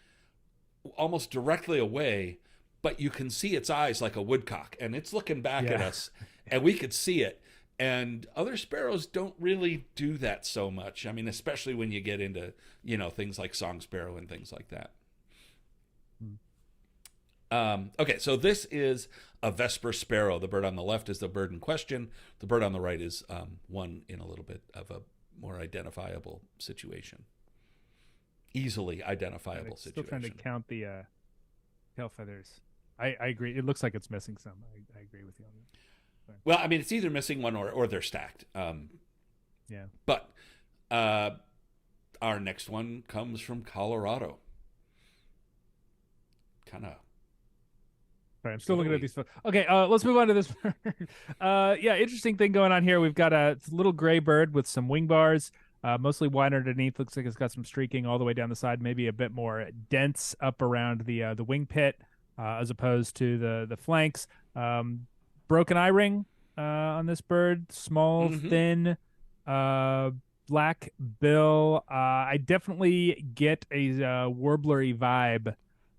almost directly away, but you can see its eyes like a woodcock, and it's looking back at Yeah. us, and we could see it. And other sparrows don't really do that so much. I mean, especially when you get into things like song sparrow and things like that. Okay, so this is a Vesper sparrow. The bird on the left is the bird in question. The bird on the right is one in a little bit of a more identifiable situation. Easily identifiable Still situation. trying to count the tail feathers. I agree. It looks like it's missing some. I agree with you on that. Well, I mean, it's either missing one or they're stacked. Yeah. But our next one comes from Colorado. Kind of. Sorry, I'm still looking at these. Okay, let's move on to this. Yeah, interesting thing going on here. We've got a little gray bird with some wing bars, mostly wide underneath. Looks like it's got some streaking all the way down the side, maybe a bit more dense up around the wing pit, as opposed to the flanks. Broken eye ring on this bird, small, thin, black bill. I definitely get a warblery vibe.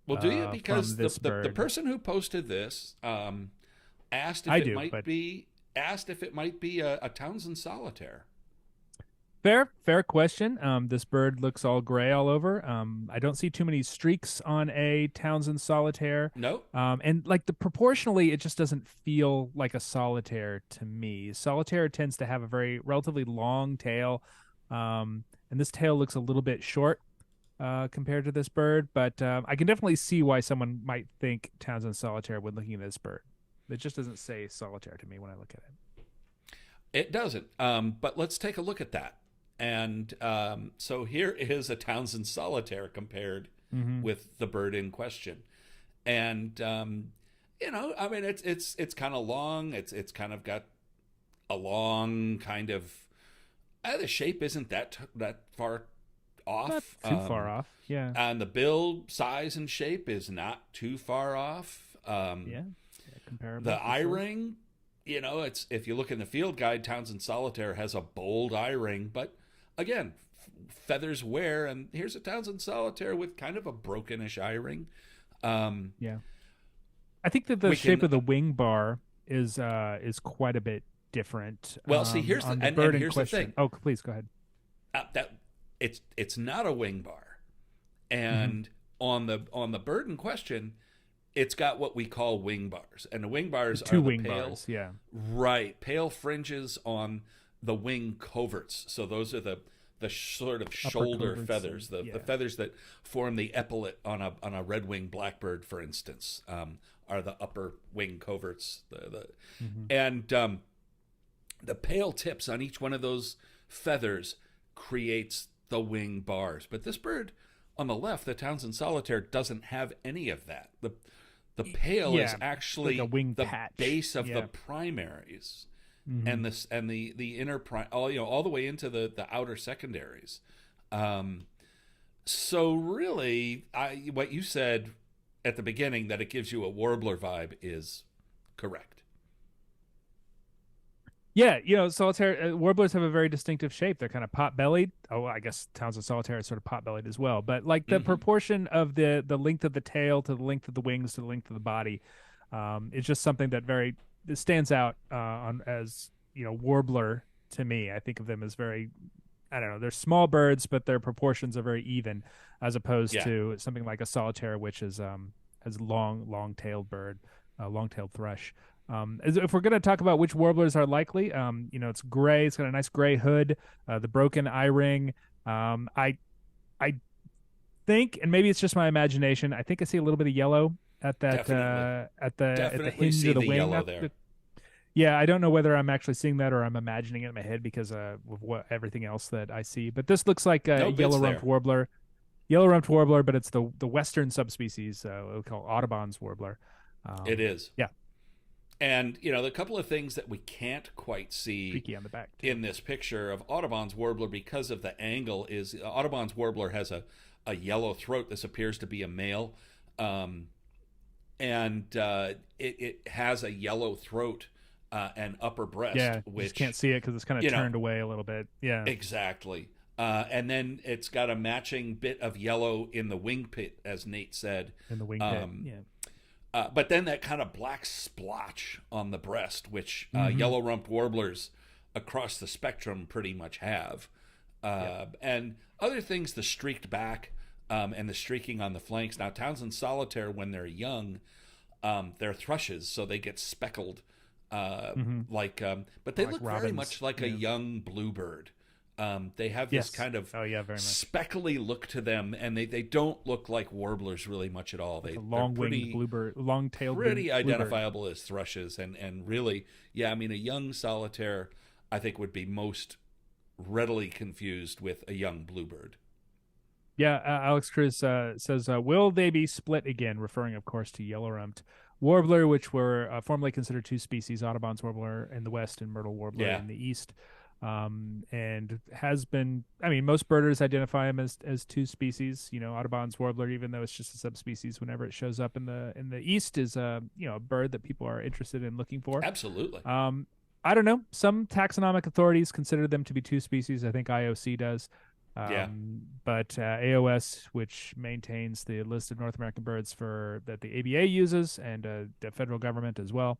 Well, do you? From Because this the bird. person who posted this asked if I it do, might but- be a Townsend solitaire. Fair question. This bird looks all gray all over. I don't see too many streaks on a Townsend solitaire. No, And like proportionally, it just doesn't feel like a solitaire to me. Solitaire tends to have a very relatively long tail, and this tail looks a little bit short compared to this bird. But I can definitely see why someone might think Townsend solitaire when looking at this bird. It just doesn't say solitaire to me when I look at it. it doesn't. But let's take a look at that. And so here is a Townsend solitaire compared with the bird in question. And I mean, it's kind of long. It's kind of got a long kind of. The shape isn't that far off. Not too far off. Yeah. And the bill size and shape is not too far off. Yeah. Comparable. The for eye sure. ring, it's if you look in the field guide, Townsend solitaire has a bold eye ring, but again, feathers wear, and here's a Townsend solitaire with kind of a brokenish eye ring. Yeah. I think that the shape of the wing bar is quite a bit different. Well, see, here's on the- and bird in here's the question. thing. Oh, please go ahead. That it's not a wing bar, and on the bird in question, it's got what we call wing bars, and the wing bars Two are wing the pale, bars. Yeah. right, pale fringes on the wing coverts. So those are the sort of shoulder coverts feathers, and- the yeah. feathers that form the epaulet on a red-winged blackbird, for instance, are the upper wing coverts. And the pale tips on each one of those feathers creates the wing bars. But this bird on the left, the Townsend solitaire, doesn't have any of that. The pale is Yeah, actually like a wing the patch. base of Yeah. the primaries. And the inner all the way into the outer secondaries. So really, what you said at the beginning, that it gives you a warbler vibe, is correct. Yeah, solitaire warblers have a very distinctive shape. They're kind of pot-bellied. Oh, I guess Townsend solitaire is sort of pot-bellied as well. But like the proportion of the length of the tail to the length of the wings to the length of the body, it's just something that it stands out as warbler to me. I think of them as very, I don't know, they're small birds, but their proportions are very even, as opposed to something like a solitaire, which is has long-tailed bird, long-tailed thrush. If we're going to talk about which warblers are likely, it's gray. It's got a nice gray hood, the broken eye ring. I think, and maybe it's just my imagination, I think I see a little bit of yellow at that Definitely, at the definitely hinge see of the the wing. yellow there. Yeah, I don't know whether I'm actually seeing that or I'm imagining it in my head because of what everything else that I see. But this looks like a Nope, it's yellow-rumped there. warbler. Yellow-rumped warbler, but it's the western subspecies, we call Audubon's warbler. It is. Yeah, And, the couple of things that we can't quite see streaky on the back too. in this picture of Audubon's warbler because of the angle is Audubon's warbler has a yellow throat. This appears to be a male. Um, and it has a yellow throat and upper breast, Yeah, you just which, can't see it because it's kind of you know, turned away a little bit. Yeah, exactly. And then it's got a matching bit of yellow in the wing pit, as Nate said. in the wingtip. Um, Yeah. but then that kind of black splotch on the breast, which Mm-hmm. yellow rumped warblers across the spectrum pretty much have. And other things, the streaked back and the streaking on the flanks. Now, Townsend solitaire, when they're young, they're thrushes, so they get speckled. Mm-hmm. But they Like look very robins. much like a Yeah. young bluebird. They have this Yes. kind of Oh yeah, very much. speckly look to them, and they don't look like warblers really much at all. A They're long-winged pretty bluebird, long-tailed pretty bluebird. identifiable as thrushes, and really, yeah, I mean, a young solitaire, I think, would be most readily confused with a young bluebird. Yeah, Alex Cruz says, "Will they be split again?" Referring, of course, to yellow-rumped warbler, which were formerly considered two species: Audubon's warbler in the west and myrtle warbler Yeah. in the east. And has been. I mean, most birders identify them as two species. Audubon's warbler, even though it's just a subspecies, whenever it shows up in the east, is a bird that people are interested in looking for. Absolutely. I don't know. Some taxonomic authorities consider them to be two species. I think IOC does. Yeah. But AOS, which maintains the list of North American birds that the ABA uses and the federal government as well,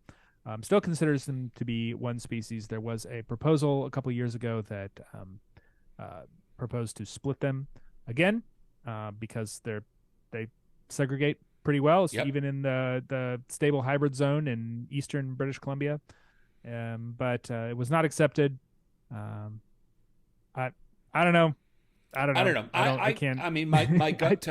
still considers them to be one species. There was a proposal a couple of years ago that proposed to split them again because they segregate pretty well, Yep. even in the stable hybrid zone in eastern British Columbia. But it was not accepted. I don't know. I don't know. I can't. I mean, my gut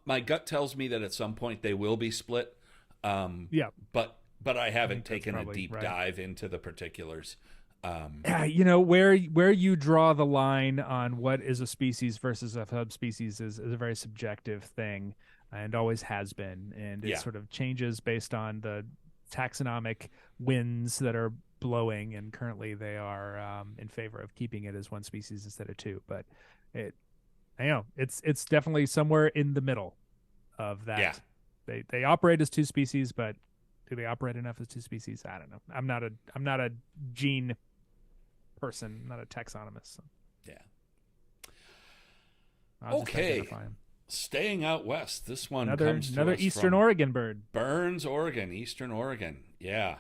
my gut tells me that at some point they will be split. Yeah. But I haven't think that's taken a probably deep right. dive into the particulars. Where you draw the line on what is a species versus a subspecies is a very subjective thing, and always has been, and it Yeah. sort of changes based on the taxonomic winds that are blowing, and currently they are in favor of keeping it as one species instead of two. But it's definitely somewhere in the middle of that. Yeah. They operate as two species, but do they operate enough as two species? I don't know. I'm not a gene person, I'm not a taxonomist. So Yeah. I'll just Okay. identify 'em. Staying out west, this one Another comes to us Eastern from Oregon bird. Burns, Oregon, Eastern Oregon. Yeah.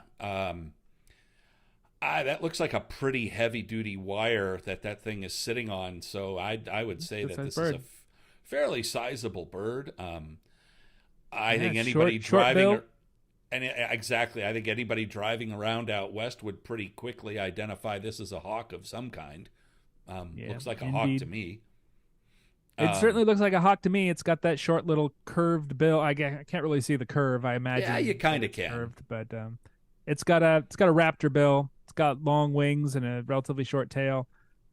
That looks like a pretty heavy duty wire that thing is sitting on. So I would say that Good-sized this bird. is a fairly sizable bird. I Yeah, think anybody short driving, bill. exactly. I think anybody driving around out west would pretty quickly identify this as a hawk of some kind. Yeah, Looks like a hawk indeed. to me. It certainly looks like a hawk to me. It's got that short little curved bill. I can't really see the curve. I imagine. Yeah, you that kinda it's can. curved, but it's got a raptor bill. It's got long wings and a relatively short tail.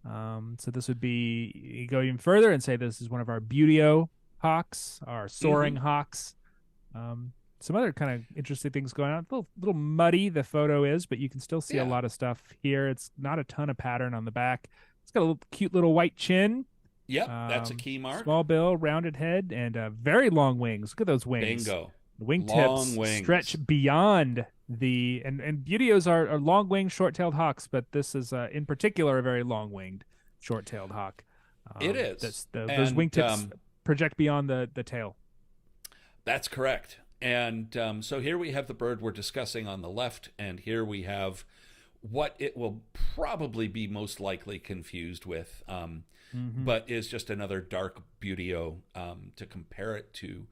So this would be, you go even further and say this is one of our Buteo hawks, our soaring hawks. Some other kind of interesting things going on. A little muddy the photo is, but you can still see a Yeah. lot of stuff here. It's not a ton of pattern on the back. It's got a cute little white chin. Yep, that's a key mark. Small bill, rounded head, and very long wings. Look at those wings. Bingo. The wing Long tips wings. stretch beyond and Buteos are long winged, short tailed hawks, but this is in particular a very long winged, short tailed hawk. It is. Those wing tips project beyond the tail. That's correct. And so here we have the bird we're discussing on the left, and here we have what it will probably be most likely confused with, but is just another dark buteo to compare it to.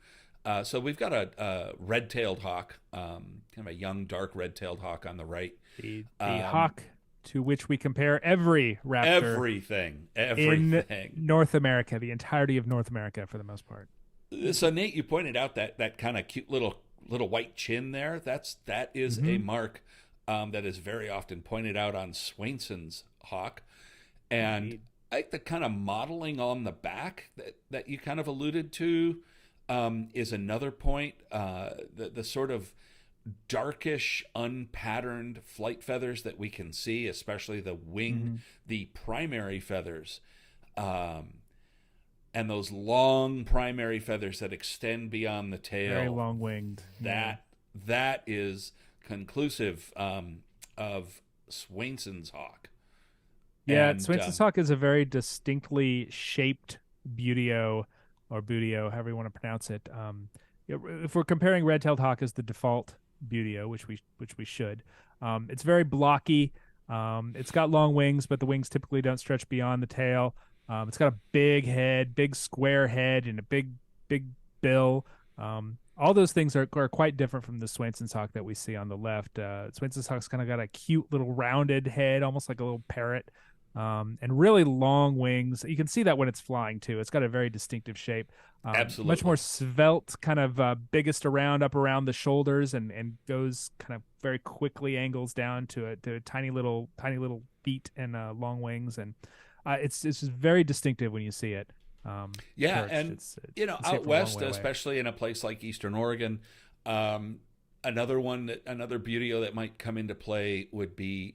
So we've got a red-tailed hawk, kind of a young, dark red-tailed hawk on the right. The hawk to which we compare every raptor Everything. in North America, the entirety of North America for the most part. So Nate, you pointed out that kind of cute little white chin there. That is a Mm-hmm. mark that is very often pointed out on Swainson's hawk, and Indeed. I think the kind of modeling on the back that you kind of alluded to is another point. The sort of darkish, unpatterned flight feathers that we can see, especially the wing, Mm-hmm. the primary feathers, um, and those long primary feathers that extend beyond the Very tail. long winged. Yeah. That is conclusive of Swainson's hawk. Yeah, And Swainson's hawk is a very distinctly shaped buteo or buteo, however you want to pronounce it. If we're comparing red-tailed hawk as the default buteo, which we should, it's very blocky. It's got long wings, but the wings typically don't stretch beyond the tail. It's got a big head, big square head, and a big bill. All those things are quite different from the Swainson's hawk that we see on the left. Swainson's hawk's kind of got a cute little rounded head, almost like a little parrot, and really long wings. You can see that when it's flying too. It's got a very distinctive shape. Much more absolutely, svelte, kind of biggest around up around the shoulders, and goes kind of very quickly angles down to tiny little feet and long wings, and it's just very distinctive when you see it. yeah, Perched. and You can see it out from a long west, way away. especially in a place like Eastern Oregon, um, another buteo that might come into play would be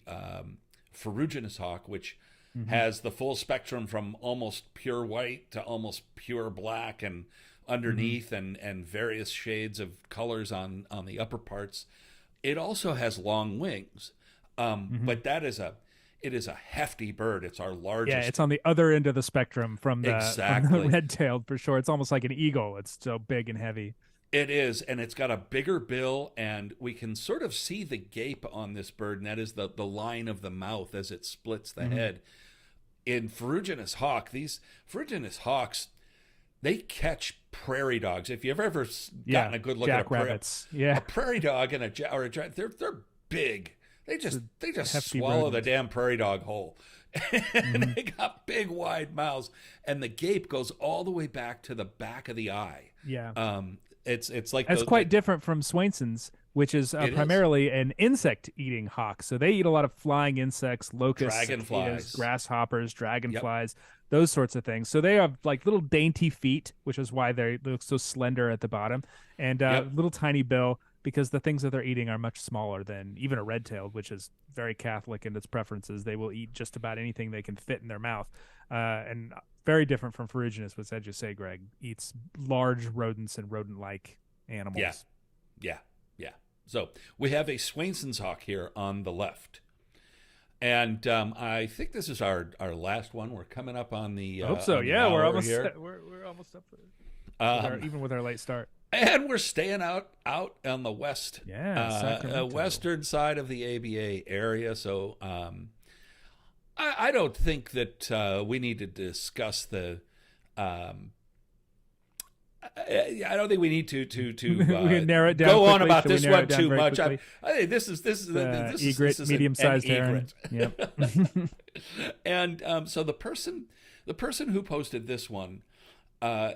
ferruginous hawk, which Hmm. has the full spectrum from almost pure white to almost pure black, and Hmm. underneath, and various shades of colors on the upper parts. It also has long wings, Hmm. but it is a hefty bird. It's our Yeah, largest. it's on the other end of the spectrum from the Exactly. red-tailed for sure. It's almost like an eagle. It's so big and heavy. It is, and it's got a bigger bill, and we can sort of see the gape on this bird, and that is the line of the mouth as it splits the Hmm. head. In ferruginous hawk, these ferruginous hawks, they catch prairie dogs. If you've ever Yeah, gotten a good look at jackrabbits. a Yeah, prairie dog and or a they're big. They it's just a they just hefty swallow the rodent. damn prairie dog whole. And Hmm. they got big wide mouths, and the gape goes all the way back to the back of the eye. Yeah, It's like that's quite different from Swainson's, which is it is primarily an insect-eating hawk. So they eat a lot of flying insects, locusts, cicadas, dragonflies. grasshoppers, Yep, dragonflies, those sorts of things. So they have like little dainty feet, which is why they look so slender at the bottom, and yep, little tiny bill because the things that they're eating are much smaller than even a red-tailed, which is very Catholic in its preferences. They will eat just about anything they can fit in their mouth, and very different from ferruginous, which, as you say, Greg, eats large rodents and rodent-like yeah, animals. yeah, yeah. So we have a Swainson's hawk here on the left. And I think this is our last one. We're coming up I hope so. on the Yeah, we're hour almost here, we're almost up with our um, even with our late start. and we're staying out on the Yeah, Sacramento. western side of the ABA area. So I don't think that we need to discuss the. Um, I don't think we need We can narrow it down go on quickly. about Should we this narrow one it down too very much. quickly? I think The this egret, is an medium-sized heron. egret. Yep. And so the person who posted this one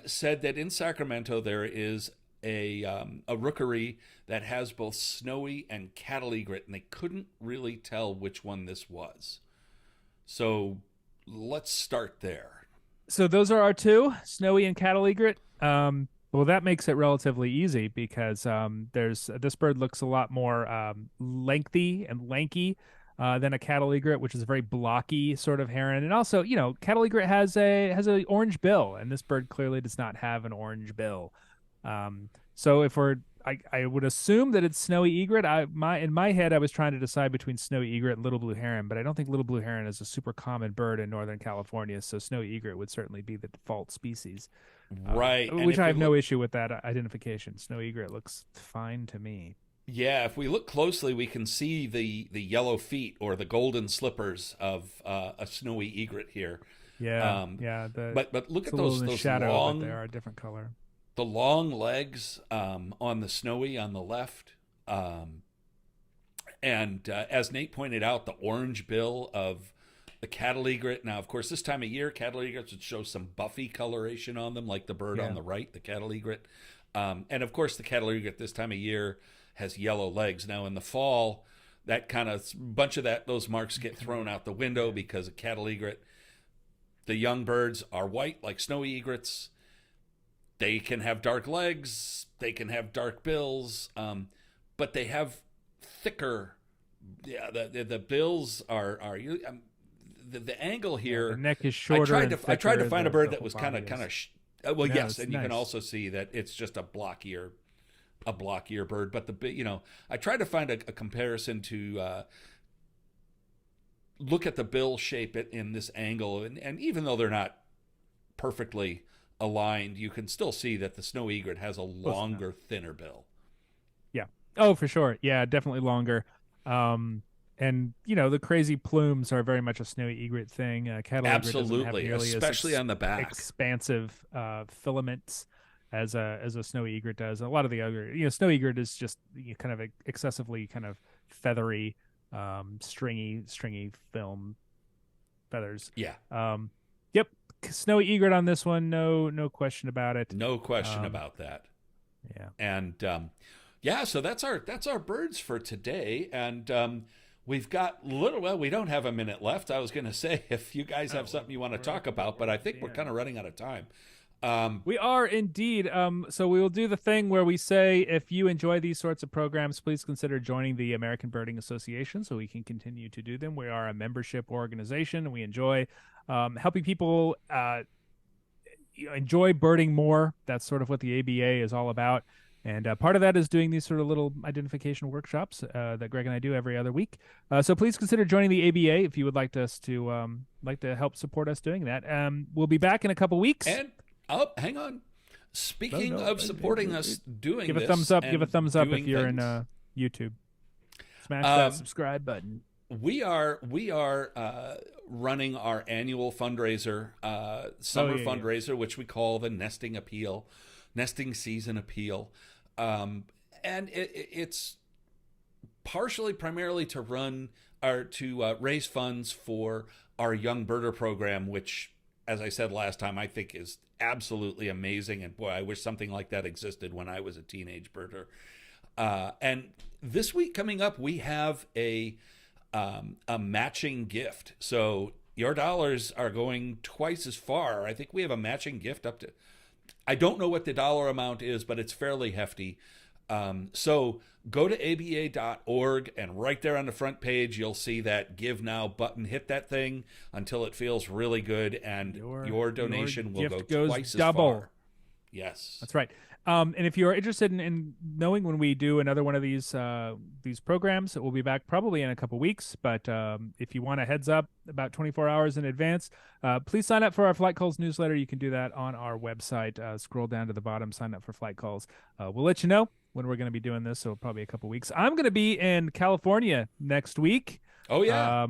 said that in Sacramento there is a rookery that has both snowy and cattle egret, and they couldn't really tell which one this was. So let's start there. So those are our two, snowy and cattle egret. Well, that makes it relatively easy because there's this bird looks a lot more lengthy and lanky than a cattle egret, which is a very blocky sort of heron. And also, cattle egret has a orange bill, and this bird clearly does not have an orange bill. So if I would assume that it's snowy egret. In my head, I was trying to decide between snowy egret and little blue heron, but I don't think little blue heron is a super common bird in Northern California. So snowy egret would certainly be the default species, Right. And which if I we have no look, issue with that identification. Snowy egret looks fine to me. yeah, if we look closely, we can see the yellow feet or the golden slippers of a snowy egret here. Yeah, Um, yeah. but look It's at a little in the those shadow, but they are a different color. the long legs on the snowy on the left, and as Nate pointed out, the orange bill The cattle egret. Now, of course, this time of year, cattle egrets would show some buffy coloration on them, like the bird on Yeah. the right, the cattle egret. And of course, the cattle egret this time of year has yellow legs. Now, in the fall, that kind of bunch of those marks get thrown out the window because a cattle egret, the young birds are white like snowy egrets. They can have dark legs, they can have dark bills, but they have thicker. Yeah, the bills are the angle Yeah, the here. neck is shorter. I tried to thicker, find a the bird that whole was body kind of is. well, No, yes, it's and you can nice. also see that it's just a blockier bird. But I tried to find a comparison to look at the bill shape in this angle, and even though they're not perfectly aligned, you can still see that the snow egret has a Close enough. longer, thinner bill. Yeah. Oh, for sure. Yeah, definitely longer. And the crazy plumes are very much a snowy egret thing. Cattle egret doesn't have Absolutely, nearly as especially on the back. expansive filaments as a snowy egret does. A lot of the other, snowy egret is just kind of excessively kind of feathery, stringy film feathers. Yeah, Yep, snowy egret on this one. No question about it. no question Um, about that. yeah. And yeah, so that's our birds for today. And we've got little. Well, we don't have a minute left. I was going to say if you guys have something you want to talk about, but I think we're kind of running out of time. We are indeed. So we will do the thing where we say, if you enjoy these sorts of programs, please consider joining the American Birding Association so we can continue to do them. We are a membership organization, and we enjoy helping people enjoy birding more. That's sort of what the ABA is all about. And part of that is doing these sort of little identification workshops that Greg and I do every other week. So please consider joining the ABA if you would like to help support us doing that. We'll be back in a couple weeks. And oh, hang on. Speaking of supporting us doing give a this, thumbs up. and Give a thumbs up if doing you're things, in YouTube. Smash that subscribe button. we are running our annual fundraiser, summer fundraiser, which we call the nesting season appeal, and it's primarily to run or to raise funds for our young birder program, which, as I said last time, I think is absolutely amazing. And boy, I wish something like that existed when I was a teenage birder. And this week coming up, we have a matching gift. So your dollars are going twice as far. I think we have a matching gift up to, I don't know what the dollar amount is, but it's fairly hefty. So go to aba.org, and right there on the front page, you'll see that Give Now button. Hit that thing until it feels really good, and your donation will go twice double. as far. Yes. That's right. And if you're interested in knowing when we do another one of these programs, we'll be back probably in a couple weeks. But if you want a heads up about 24 hours in advance, please sign up for our Flight Calls newsletter. You can do that on our website. Scroll down to the bottom, sign up for Flight Calls. We'll let you know when we're going to be doing this, so probably a couple weeks. I'm going to be in California next week. Oh, yeah.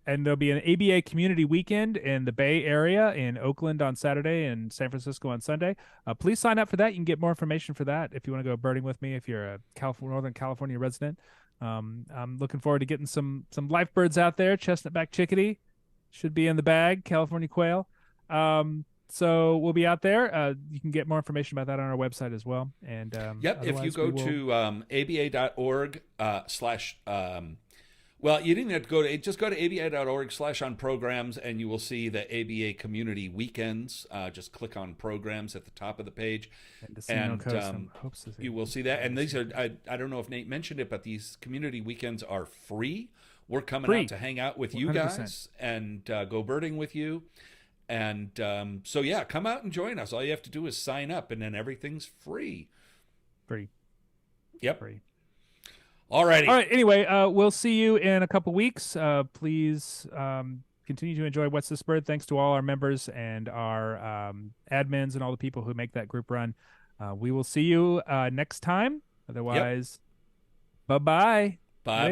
And there'll be an ABA community weekend in the Bay Area, in Oakland on Saturday and San Francisco on Sunday. Please sign up for that. You can get more information for that if you want to go birding with me, if you're a Northern California resident. I'm looking forward to getting some live birds out there. Chestnut-back chickadee should be in the bag. California quail. So we'll be out there. You can get more information about that on our website as well. And yep, if you go to aba.org slash well, you didn't have to just go to aba.org/on programs, and you will see the ABA community weekends. Just click on programs at the top of the page, and you will see that. And these are, I don't know if Nate mentioned it, but these community weekends are free. We're coming out to hang out with 100%. You guys and go birding with you. And so, yeah, come out and join us. All you have to do is sign up, and then everything's free. Free. Yep. Free. Alrighty. All right. Anyway, we'll see you in a couple weeks. Please continue to enjoy What's This Bird. Thanks to all our members and our admins and all the people who make that group run. We will see you next time. Otherwise, bye-bye. Bye-bye.